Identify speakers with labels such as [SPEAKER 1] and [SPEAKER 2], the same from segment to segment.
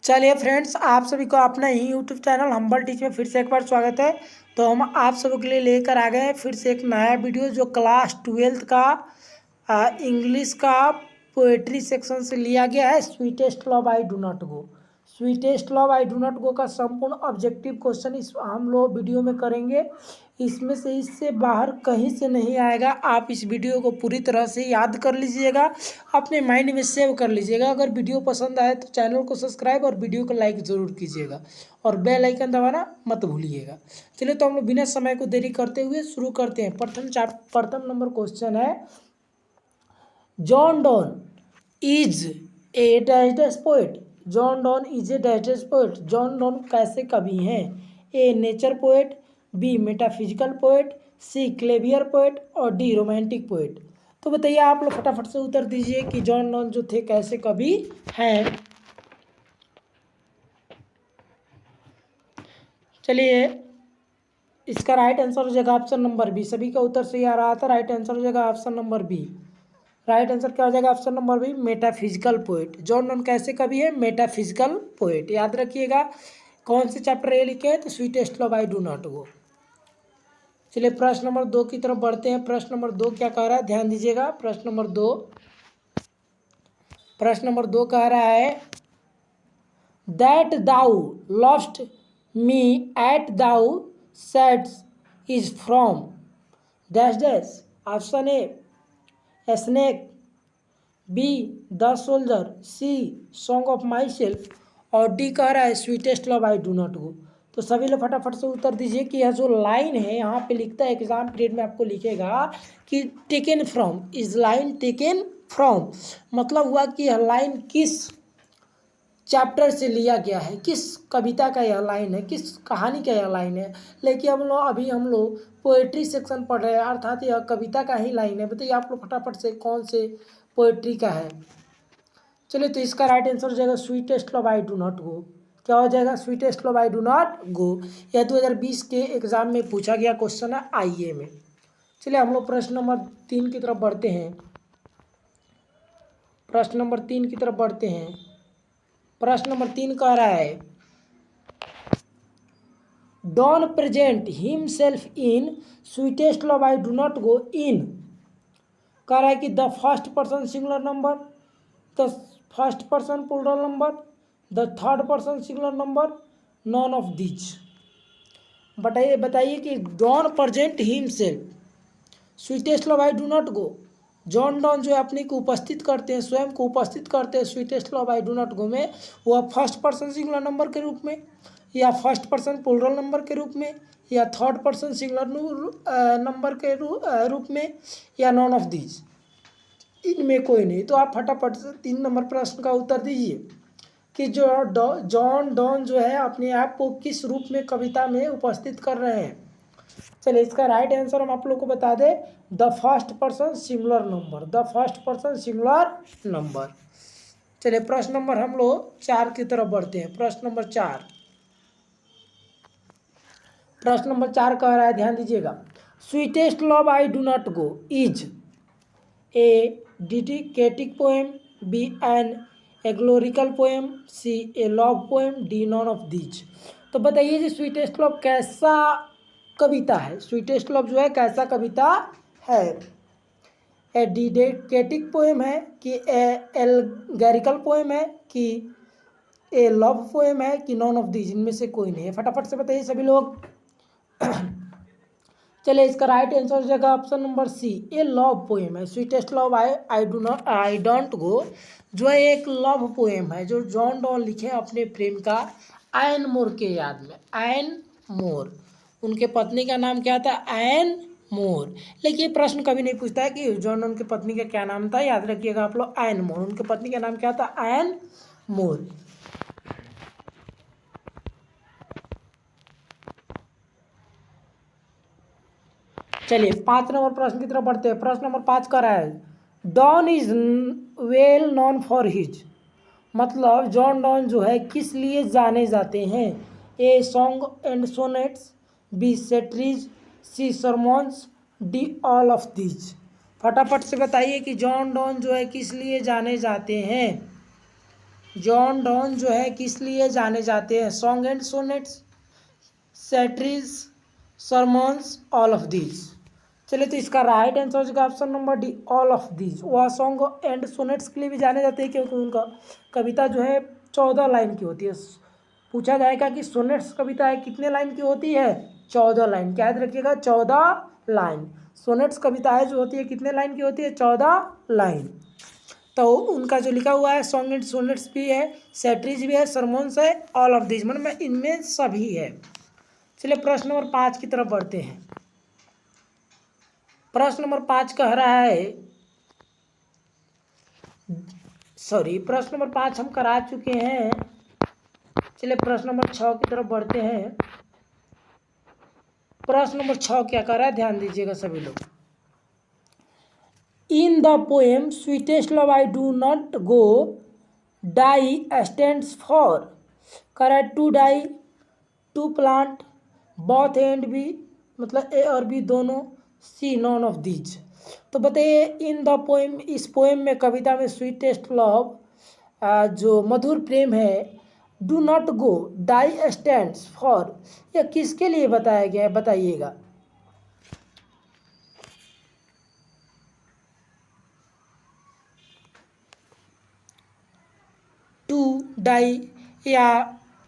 [SPEAKER 1] चलिए फ्रेंड्स, आप सभी को अपना ही यूट्यूब चैनल हम्बल टीच में फिर से एक बार स्वागत है। तो हम आप सभी के लिए लेकर आ गए हैं फिर से एक नया वीडियो जो क्लास 12th का इंग्लिश का पोएट्री सेक्शन से लिया गया है। Sweetest love I do not go, sweetest love I do not गो का संपूर्ण ऑब्जेक्टिव क्वेश्चन इस हम लोग वीडियो में करेंगे। इसमें से इससे बाहर कहीं से नहीं आएगा। आप इस वीडियो को पूरी तरह से याद कर लीजिएगा, अपने माइंड में सेव कर लीजिएगा। अगर वीडियो पसंद आए तो चैनल को सब्सक्राइब और वीडियो को लाइक ज़रूर कीजिएगा और बेल आइकन दबाना मत भूलिएगा। चलिए, तो हम लोग बिना समय को देरी करते हुए शुरू करते हैं। प्रथम नंबर क्वेश्चन है, John Donne is a dash poet. John Donne is a dash poet. John Donne कैसे कवि हैं? A nature poet, B metaphysical poet, C cavalier poet और डी रोमांटिक पोएट। तो बताइए आप लोग फटाफट से उत्तर दीजिए कि जॉन डॉन जो थे कैसे कवि हैं। चलिए, इसका राइट आंसर हो जाएगा ऑप्शन नंबर बी। सभी का उत्तर सही आ रहा था। राइट आंसर हो जाएगा option number B. Right answer क्या हो जाएगा? Option number B, metaphysical poet. John Donne कैसे कवि है? Metaphysical poet. याद रखिएगा। कौन से चैप्टर ये लिखे हैं? तो sweetest love I do not go. चलिए, प्रश्न नंबर 2 की तरफ बढ़ते हैं। प्रश्न नंबर 2 क्या कह रहा है? ध्यान दीजिएगा। प्रश्न नंबर 2 कह रहा है, that thou lost me at thou sets is from dash dash. Option A snake, B the soldier, C song of my self और डी कह रहा है sweetest love I do not go. तो सभी लोग फटाफट से उत्तर दीजिए कि यह जो लाइन है यहाँ पे लिखता है, एग्जाम पीरियड में आपको लिखेगा कि taken from, is line taken from, मतलब हुआ कि यह लाइन किस चैप्टर से लिया गया है, किस कविता का यह लाइन है, किस कहानी का यह लाइन है। लेकिन हम लोग पोएट्री सेक्शन पढ़ रहे हैं, अर्थात यह कविता का ही लाइन है। बताइए आप लोग फटाफट से कौन से पोएट्री का है। चलिए, तो इसका राइट आंसर हो जाएगा sweetest love I do not गो। क्या हो जाएगा? Sweetest love I do not गो। यह 2020 के एग्जाम में पूछा गया क्वेश्चन है, आईए में। चलिए, हम लोग प्रश्न नंबर 3 की तरफ बढ़ते हैं। प्रश्न नंबर 3 की तरफ बढ़ते हैं। प्रश्न नंबर 3 कह रहा है, Donne present himself in sweetest love I do not go in, कह रहा है कि the first person singular number, the first person plural number, the third person singular number, none of these. बताइए कि Donne present himself sweetest love I do not go. John Donne जो है अपने को उपस्थित करते हैं, स्वयं को उपस्थित करते हैं sweetest love I do not गो में, वह फर्स्ट पर्सन सिंगुलर नंबर के रूप में, या फर्स्ट पर्सन प्लूरल नंबर के रूप में, या थर्ड पर्सन सिंगुलर नंबर के रूप में, या नॉन ऑफ दीज, इनमें कोई नहीं। तो आप फटाफट से 3 नंबर प्रश्न का उत्तर दीजिए कि जो जॉन डॉन जो है अपने आप को किस रूप में कविता में उपस्थित कर रहे हैं। चलिए, इसका राइट आंसर हम आप लोग को बता दें, the first person singular number, the first person singular number. चलिए, प्रश्न नंबर हम लोग 4 की तरफ बढ़ते हैं। प्रश्न नंबर 4 कह रहा है, ध्यान दीजिएगा, sweetest love I do not go is a didactic poem, B an allegorical poem, C a love poem, D none of these. तो बताइए जी, स्वीटेस्ट लव कैसा कविता है? स्वीटेस्ट लव जो है कैसा कविता है? ए डिडेकेटिक पोएम है कि ए एल्गोरिकल पोएम है कि ए लव पोएम है कि नॉन ऑफ दीज, इनमें से कोई नहीं है। फटाफट से बताइए सभी लोग। चलिए, इसका राइट आंसर हो जाएगा option number C, a love poem है। स्वीटेस्ट लव आई डोंट गो जो है एक लव पोएम है जो जॉन डॉन लिखे अपने प्रेमिका एन मोर के याद में। एन मोर, उनके पत्नी का नाम क्या था? एन मोर। लेकिन ये प्रश्न कभी नहीं पूछता है कि जॉन डॉन की पत्नी का क्या नाम था। याद रखिएगा आप लोग, एन मोर, उनके पत्नी का नाम क्या था? एन मोर। चलिए, 5 नंबर प्रश्न की तरफ बढ़ते हैं। प्रश्न नंबर 5 का रहा है, Donne is well known for his, मतलब जॉन डॉन जो है किस लिए जाने जाते हैं? A song and sonnets, B satires, C sermons, D all of these. फटाफट से बताइए कि जॉन डॉन जो है किस लिए जाने जाते हैं। जॉन डॉन जो है किस लिए जाने जाते हैं? Song and sonnets, satires, sermons, all of these. चलिए तो इसका राइट आंसर हो जाएगा option number D, all of these. वह सॉन्ग एंड सोनेट्स के लिए भी जाने जाते हैं क्योंकि उनका कविता जो है 14 लाइन की होती है। पूछा जाएगा कि सोनेट्स कविता है कितने लाइन की होती है? 14 लाइन। क्या याद रखिएगा? 14 लाइन। सोनेट्स कविता है जो होती है कितने लाइन की होती है? 14 लाइन। तो उनका जो लिखा हुआ है सॉन्ग एंड सोनेट्स भी है, सेट्रीज भी है, सरमोन्स है, ऑल ऑफ दीज मतलब इनमें सभी है। चलिए प्रश्न नंबर 5 की तरफ बढ़ते हैं। प्रश्न नंबर 5 कह रहा है, प्रश्न नंबर 5 हम करा चुके हैं। चलिए प्रश्न नंबर 6 की तरफ बढ़ते हैं। प्रश्न नंबर 6 क्या कर रहा है, ध्यान दीजिएगा सभी लोग। In the poem sweetest love I do not go die stands for, कर to die, to plant, both and B मतलब ए और बी दोनों, सी नॉन ऑफ दीज। तो बताइए इन द पोएम, इस पोएम में कविता में स्वीटेस्ट लव जो मधुर प्रेम है, do not go die stands for, यह किसके लिए बताया गया है? बताइएगा। टू डाई या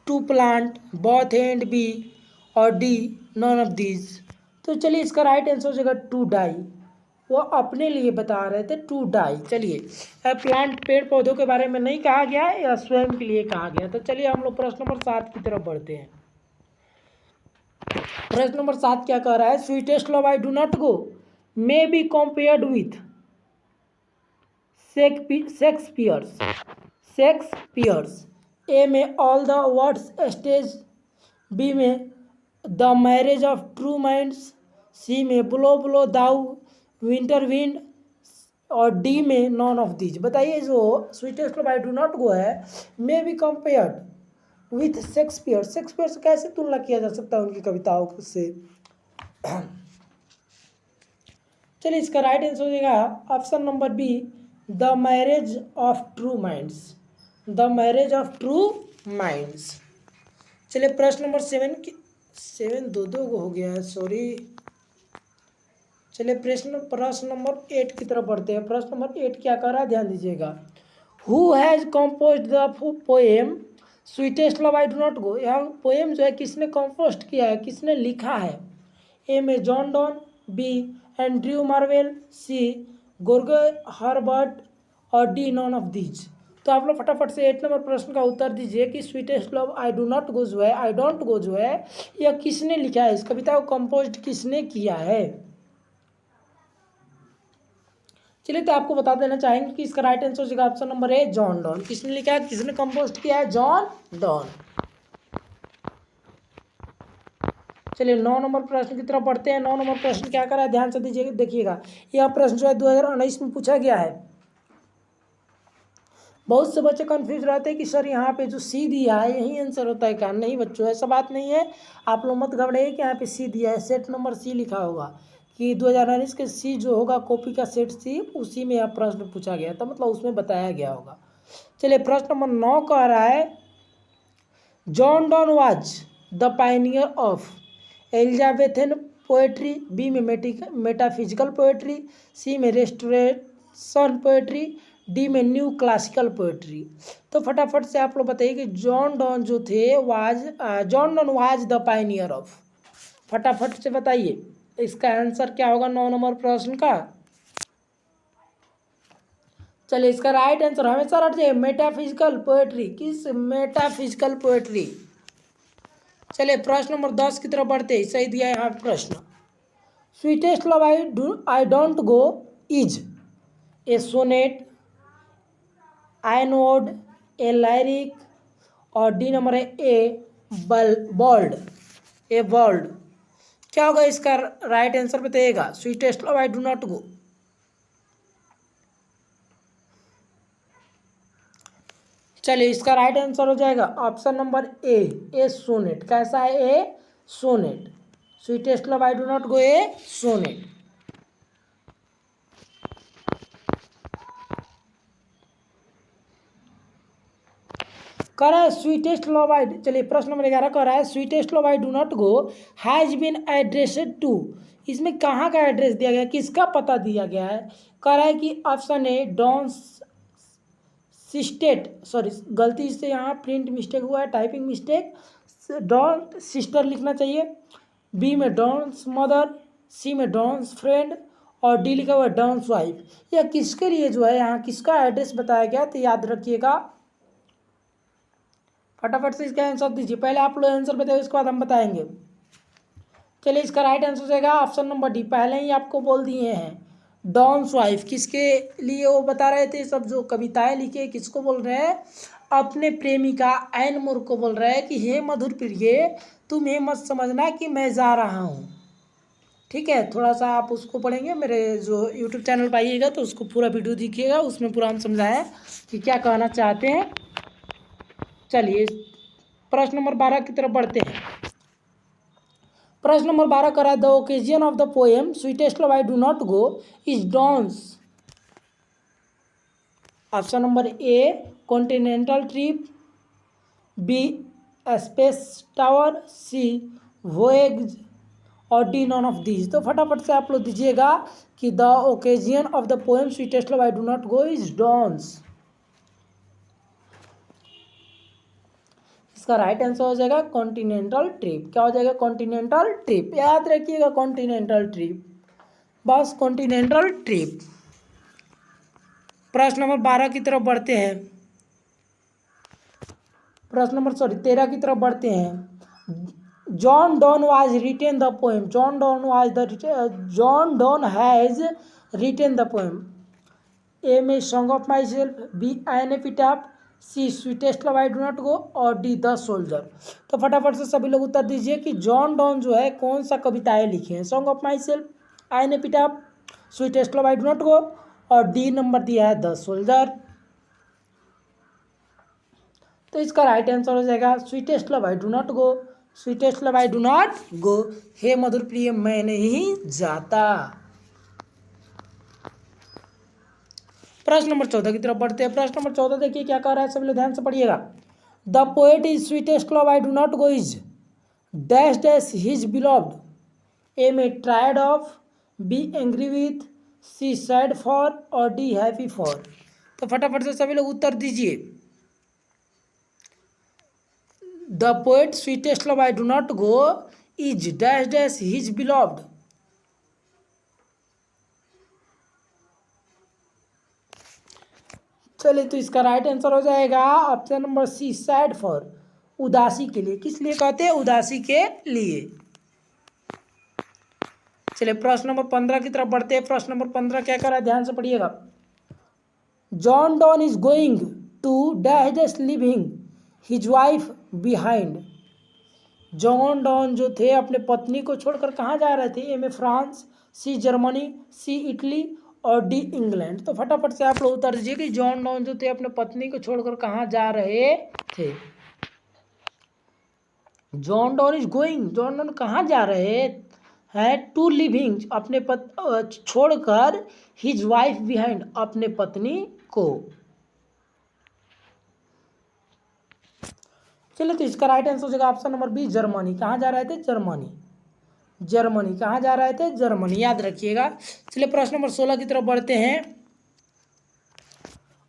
[SPEAKER 1] to plant, both and B और डी नॉन ऑफ दीज। तो चलिए इसका राइट आंसर हो जाएगा टू डाई। वो अपने लिए बता रहे थे टू डाई। चलिए प्लांट पेड़ पौधों के बारे में नहीं कहा गया है या स्वयं के लिए कहा गया। तो चलिए हम लोग प्रश्न नंबर 7 की तरफ बढ़ते हैं। प्रश्न नंबर 7 क्या कह रहा है? Sweetest love I do not go may be compared with Shakespeare's, A में all the words stage, B में the marriage of true minds, C में blow blow thou winter wind और डी में नॉन ऑफ दीज। बताइए जो sweetest love I do not go है may be compared with Shakespeare से कैसे तुलना किया जा सकता है उनकी कविताओं से? चलिए इसका राइट आंसर हो जाएगा option number B, the marriage of true minds, the marriage of true minds. चलिए प्रश्न नंबर 7 दो हो गया है, सॉरी। चलिए प्रश्न नंबर 8 की तरफ बढ़ते हैं। प्रश्न नंबर 8 क्या कर रहा है, ध्यान दीजिएगा। Who has composed the poem sweetest love I do not गो, यह पोएम जो है किसने कंपोस्ट किया है, किसने लिखा है? ए में John Donne, B Andrew Marvell, C गोर्गे हर्बर्ट और डी नॉन ऑफ दीज। तो आप लोग फटाफट से 8 नंबर प्रश्न का उत्तर दीजिए कि sweetest love I do not गो जो है, आई डोंट गो जो है, यह किसने लिखा है? इस कविता को कंपोज किसने किया है? चलिए तो आपको बता देना चाहेंगे कि इसका राइट आंसर होगा ऑप्शन नंबर ए, जॉन डॉन। किसने लिखा है, किसने कंपोज किया है? John Donne. चलिए 9 नंबर प्रश्न की तरफ बढ़ते हैं। 9 नंबर प्रश्न क्या कर रहा है, ध्यान से दीजिएगा, देखिएगा। यह प्रश्न जो है 2019 में पूछा गया है। बहुत से बच्चे कंफ्यूज रहते हैं कि सर यहाँ पे जो सी दिया है यही आंसर होता है क्या? नहीं बच्चों, ऐसा बात नहीं है। आप लोग मत घबराइए कि यहाँ पे सी दिया है, सेट नंबर सी लिखा होगा कि 2019 के सी जो होगा कॉपी का सेट सी, उसी में यह प्रश्न पूछा गया था, मतलब उसमें बताया गया होगा। चलिए प्रश्न नंबर 9 कह रहा है, John Donne was the pioneer of Elizabethan poetry, B में मेटाफिजिकल पोएट्री, सी में रेस्टोरेशन पोएट्री, डी में न्यू क्लासिकल पोएट्री। तो फटाफट से आप लोग बताइए कि जॉन डॉन जो थे John Donne was the pioneer of, फटाफट से बताइए इसका आंसर क्या होगा 9 नंबर प्रश्न का। चलिए इसका राइट आंसर हमेशा रट जाइए, मेटाफिजिकल पोएट्री। किस? Metaphysical poetry. चलिए प्रश्न नंबर 10 की तरफ बढ़ते हैं। सही दिया है यहाँ प्रश्न। Sweetest love I don't go is a sonnet, an ode, a lyric और डी नंबर है ए बर्ड, ए बर्ड। क्या होगा इसका राइट आंसर बताइएगा? Sweetest love I do not go. चलिए इसका राइट आंसर हो जाएगा ऑप्शन नंबर ए सोनेट। कैसा है? A sonnet. Sweetest love I do not go, a sonnet. कह रहा है स्वीटेस्ट लव आई, चलिए प्रश्न नंबर 11 कह रहा है sweetest love I do not go has been addressed to. इसमें कहाँ का एड्रेस दिया गया है, किसका पता दिया गया है? कह रहा है कि ऑप्शन ए डॉन सिस्टेट, सॉरी गलती से यहाँ प्रिंट मिस्टेक हुआ है, टाइपिंग मिस्टेक, डॉन सिस्टर लिखना चाहिए, बी में डॉन्स मदर, सी में डॉन्स फ्रेंड और डी लिखा हुआ है डॉन्स वाइफ। यह किसके लिए जो है यहाँ किसका एड्रेस बताया गया, तो याद रखिएगा, फटाफट से इसका आंसर दीजिए। पहले आप लोग आंसर बताइए, उसके बाद हम बताएंगे। चलिए इसका राइट आंसर हो जाएगा ऑप्शन नंबर डी, पहले ही आपको बोल दिए हैं डॉन्स वाइफ। किसके लिए वो बता रहे थे, सब जो कविताएं लिखे किसको बोल रहे हैं, अपने प्रेमिका एन मोर को बोल रहे हैं कि हे मधुर प्रिय तुम ये मत समझना कि मैं जा रहा हूँ। ठीक है, थोड़ा सा आप उसको पढ़ेंगे, मेरे जो यूट्यूब चैनल पर आइएगा तो उसको पूरा वीडियो देखिएगा, उसमें पूरा हम समझाएं कि क्या कहना चाहते हैं। चलिए प्रश्न नंबर 12 की तरफ बढ़ते हैं। प्रश्न नंबर 12 करा the occasion of the poem sweetest love I do not go is Donne's. Option number A continental trip, B space tower, C voyage और डी नॉन ऑफ दीज। तो फटाफट से आप लोग दीजिएगा कि the occasion of the poem sweetest love I do not go is Donne's. इसका right answer हो जाएगा कॉन्टिनेंटल ट्रिप। क्या हो जाएगा, कॉन्टिनेंटल ट्रिप, याद रखिएगा कॉन्टिनेंटल ट्रिप, बस कॉन्टिनेंटल ट्रिप। प्रश्न नंबर 12 की तरफ बढ़ते हैं, प्रश्न नंबर 13 की तरफ बढ़ते हैं। John Donne was written the poem, John Donne has written the poem. A में song of my self, B an epitaph, C sweetest love I do not go और डी द सोल्जर। तो फटाफट से सभी लोग उत्तर दीजिए कि जॉन डॉन जो है कौन सा कविताएं लिखे हैं, song of my self, an epitaph, sweetest love I do not go और डी नंबर दिया है द सोल्जर। तो इसका राइट आंसर हो जाएगा sweetest love I do not go, sweetest love I do not go, हे मधुर प्रिय मैं नहीं जाता। प्रश्न नंबर 14 की तरफ बढ़ते हैं। प्रश्न नंबर 14 देखिए क्या कह रहा है, सभी लोग ध्यान से पढ़िएगा। The poet is sweetest love I do not go is dash dash his beloved. A में tried of, B angry with, C sad for और डी हैप्पी फॉर। तो फटाफट से सभी लोग उत्तर दीजिए। The poet sweetest love I do not go is dash dash his beloved. चलिए तो इसका राइट आंसर हो जाएगा option number C sad for, उदासी के लिए। किस लिए कहते हैं, उदासी के लिए। चलिए प्रश्न नंबर 15 की तरफ बढ़ते हैं। प्रश्न नंबर 15 क्या कर रहा है, ध्यान से पढ़िएगा। John Donne is going to dash dash leaving his wife behind. John Donne जो थे अपने पत्नी को छोड़कर कहाँ जा रहे थे, ए में फ्रांस, सी जर्मनी, सी इटली और डी इंग्लैंड। तो फटाफट से आप लोग उत्तर दीजिए कि जॉन डॉन जो थे अपने पत्नी को छोड़कर कहाँ जा रहे थे। John Donne is going, John Donne कहाँ जा रहे हैं, टू लिविंग अपने छोड़कर, हिज वाइफ बिहाइंड अपने पत्नी को। चलिए तो इसका राइट आंसर हो जाएगा ऑप्शन नंबर बी जर्मनी। कहाँ जा रहे थे, जर्मनी, जर्मनी कहाँ जा रहे थे, जर्मनी, याद रखिएगा। चलिए प्रश्न नंबर 16 की तरफ बढ़ते हैं।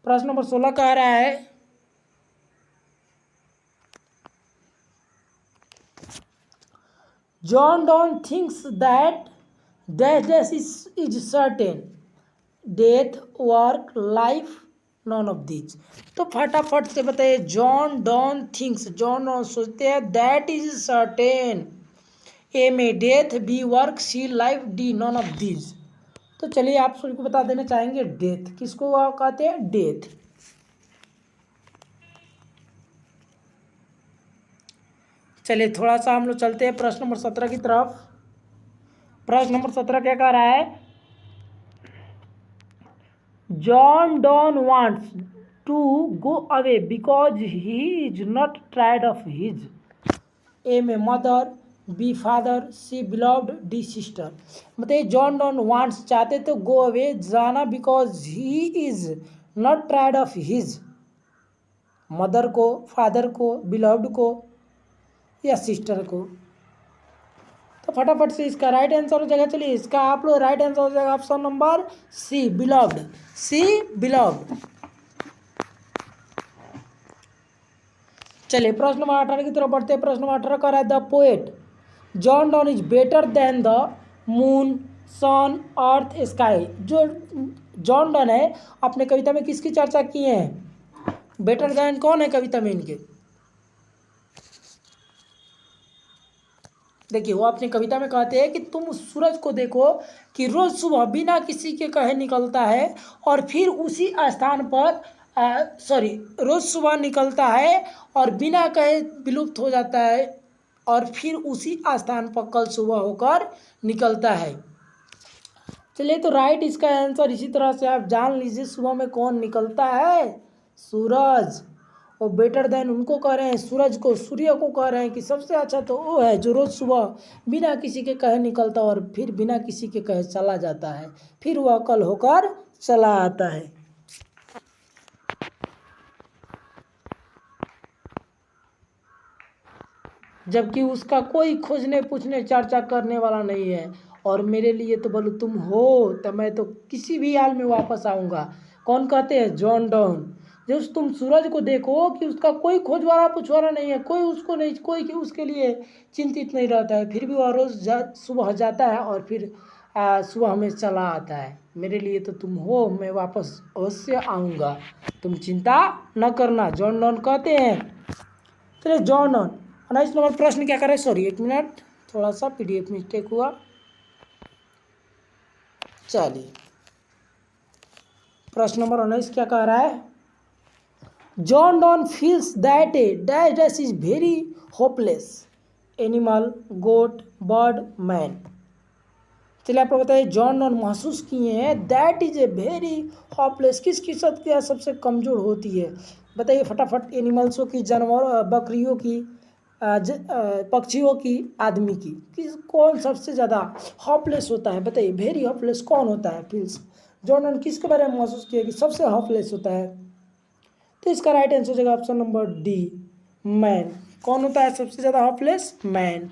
[SPEAKER 1] प्रश्न नंबर 16 कह रहा है John Donne thinks that dash dash is certain, death work life none of this. तो फटाफट से बताइए, John Donne thinks, John Donne सोचते हैं, दैट इज सर्टेन, ए में death, B work, C life, D none of this. तो चलिए आप सभी को बता देना चाहेंगे डेथ, किसको कहते हैं, डेथ। चलिए थोड़ा सा हम लोग चलते हैं प्रश्न नंबर 17 की तरफ। प्रश्न नंबर 17 क्या कह रहा है, John Donne wants to go away because he is not tried of his. A में mother, B father, C beloved, D sister. मतलब जॉन डॉन वांट्स चाहते तो गो अवे जाना, because he is not tried of his mother को, father को, beloved को या sister को। तो फटाफट से इसका राइट आंसर हो जाएगा। चलिए इसका आप लोग राइट आंसर हो जाएगा ऑप्शन नंबर सी, बिलव्ड। सी, बिलव्ड। चलिए प्रश्न नंबर 18 की तरफ बढ़ते हैं। प्रश्न नंबर 18 कह रहा है the poet John Donne is better than the moon, sun, earth, sky. जो जॉन डॉन है अपने कविता में किसकी चर्चा किए हैं? बेटर देन कौन है कविता में इनके? देखिए वो अपनी कविता में कहते हैं कि तुम उस सूरज को देखो कि रोज सुबह बिना किसी के कहे निकलता है और फिर उसी स्थान पर रोज सुबह निकलता है और बिना कहे विलुप्त हो जाता है और फिर उसी स्थान पर कल सुबह होकर निकलता है। चलिए तो राइट इसका आंसर इसी तरह से आप जान लीजिए, सुबह में कौन निकलता है? सूरज। और बेटर देन उनको कह रहे हैं, सूरज को, सूर्य को कह रहे हैं कि सबसे अच्छा तो वो है जो रोज़ सुबह बिना किसी के कहे निकलता और फिर बिना किसी के कहे चला जाता है, फिर वह कल होकर चला आता है। जबकि उसका कोई खोजने पूछने चर्चा करने वाला नहीं है। और मेरे लिए तो बोलो तुम हो तो मैं तो किसी भी हाल में वापस आऊँगा। कौन कहते हैं? John Donne. जब तुम सूरज को देखो कि उसका कोई खोज वाला पूछवाला नहीं है, कोई उसको नहीं, कोई उसके लिए चिंतित नहीं रहता है, फिर भी वह रोज़ सुबह जाता है और फिर सुबह में चला आता है। मेरे लिए तो तुम हो, मैं वापस अवश्य आऊँगा, तुम चिंता न करना, जॉन डॉन कहते हैं। चलिए जॉन डॉन 19 नंबर प्रश्न क्या करें? सॉरी 1 मिनट, थोड़ा सा PDF मिस्टेक हुआ। चलिए प्रश्न नंबर 19 क्या कह रहा है? John Donne feels that a dash dash is very hopeless, animal, goat, bird, man. चलिए आप लोग बताइए, जॉन डॉन महसूस किए हैं that is a very hopeless, किसकी शक्तियाँ सबसे कमज़ोर होती है? बताइए फटाफट। एनिमल्सों की, जानवर, बकरियों की, पक्षियों की, आदमी की, किस कौन सबसे ज़्यादा होपलेस होता है? बताइए वेरी होपलेस कौन होता है? फील्स जॉन डॉन किसके बारे में महसूस किया कि सबसे होपलेस होता है? तो इसका राइट आंसर हो जाएगा ऑप्शन नंबर डी, मैन। कौन होता है सबसे ज़्यादा होपलेस? मैन।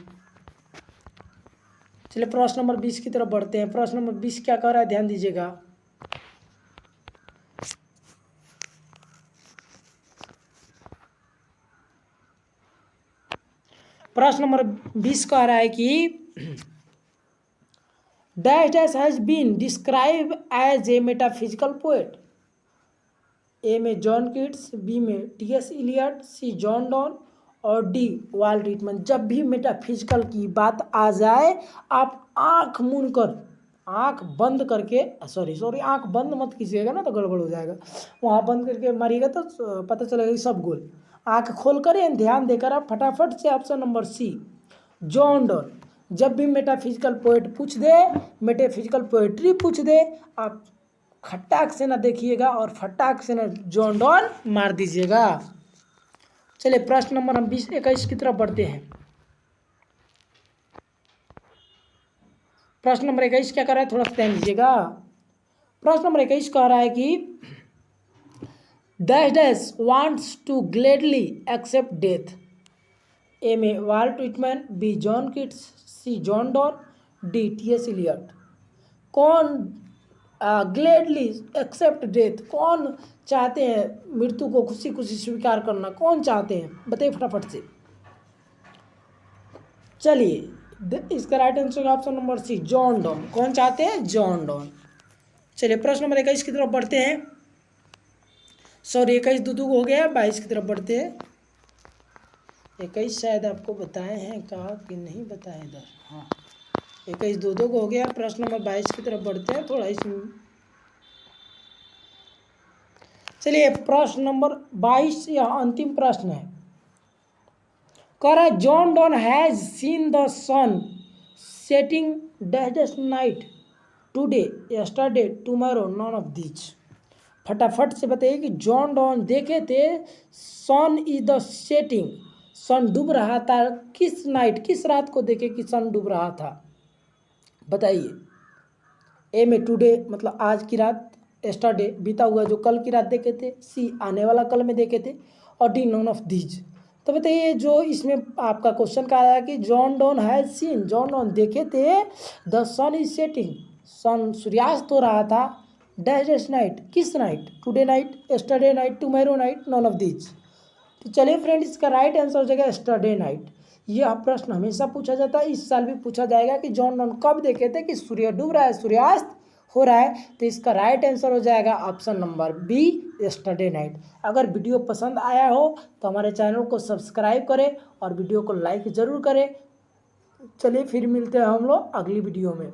[SPEAKER 1] चलिए प्रश्न नंबर 20 की तरफ बढ़ते हैं। प्रश्न नंबर 20 क्या कह रहा है? ध्यान दीजिएगा। प्रश्न नंबर 20 कह रहा है कि dash dash has been describe as a metaphysical poet. A में जॉन किट्स, बी में T.S. Eliot, C John Donne और डी वाल्ट व्हिटमन। जब भी मेटाफिजिकल की बात आ जाए आप आंख मूंद कर, आंख बंद करके, आंख बंद मत कीजिएगा ना तो गड़बड़ हो जाएगा। वहाँ बंद करके मारिएगा तो पता चलेगा कि सब गोल। आंख खोल कर ध्यान देकर आप फटाफट से option number C, John Donne. जब भी मेटाफिजिकल पोएट पूछ दे, मेटाफिजिकल पोएट्री पूछ दे, आप खट्टाक से ना देखिएगा और फटाक से ना जॉन डॉन मार दीजिएगा। चलिए प्रश्न नंबर हम 21 की तरफ बढ़ते हैं। प्रश्न नंबर 21 क्या कर रहा है? थोड़ा सा ध्यान दीजिएगा। प्रश्न नंबर 21 कह रहा है कि dash dash wants to gladly accept death. A में Walt Whitman, B John Keats, C John Donne, D T.S. Eliot. कौन ग्लेडली एक्सेप्ट डेथ, कौन चाहते हैं मृत्यु को खुशी खुशी स्वीकार करना? कौन चाहते हैं? बताइए फटाफट से। चलिए इसका right answer option number C, John Donne. कौन चाहते हैं? John Donne. चलिए प्रश्न नंबर 21 की तरफ बढ़ते हैं। सॉरी 21 दो हो गया, 22 की तरफ बढ़ते हैं। 21 शायद आपको बताए हैं, कहा कि नहीं बताए इधर? हाँ 21 दो हो गया। प्रश्न नंबर 22 की तरफ बढ़ते हैं। थोड़ा इसमें चलिए प्रश्न नंबर 22 यह अंतिम प्रश्न है। कह रहा है John Donne has seen the sun setting dash night today, yesterday, tomorrow, none of these. फटाफट से बताइए कि जॉन डॉन देखे थे sun is the setting, sun डूब रहा था, किस नाइट, किस रात को देखे कि सन डूब रहा था? बताइए। ए में टुडे मतलब आज की रात, यस्टरडे बीता हुआ जो कल की रात देखे थे, सी आने वाला कल में देखे थे, और डी नॉन ऑफ दीज। तो बताइए जो इसमें आपका क्वेश्चन का आया कि John Donne has scene, John Donne देखे थे द सन इज सेटिंग, सन सूर्यास्त हो रहा था, डैश नाइट, किस night, today night, yesterday night, tomorrow night, non of these. तो चलिए फ्रेंड इसका राइट आंसर हो जाएगा यस्टरडे नाइट। यह प्रश्न हमेशा पूछा जाता है, इस साल भी पूछा जाएगा कि जॉन डॉन कब देखे थे कि सूर्य डूब रहा है, सूर्यास्त हो रहा है। तो इसका राइट आंसर हो जाएगा option number B, yesterday night. अगर वीडियो पसंद आया हो तो हमारे चैनल को सब्सक्राइब करें और वीडियो को लाइक ज़रूर करें। चलिए फिर मिलते हैं हम लोग अगली वीडियो में।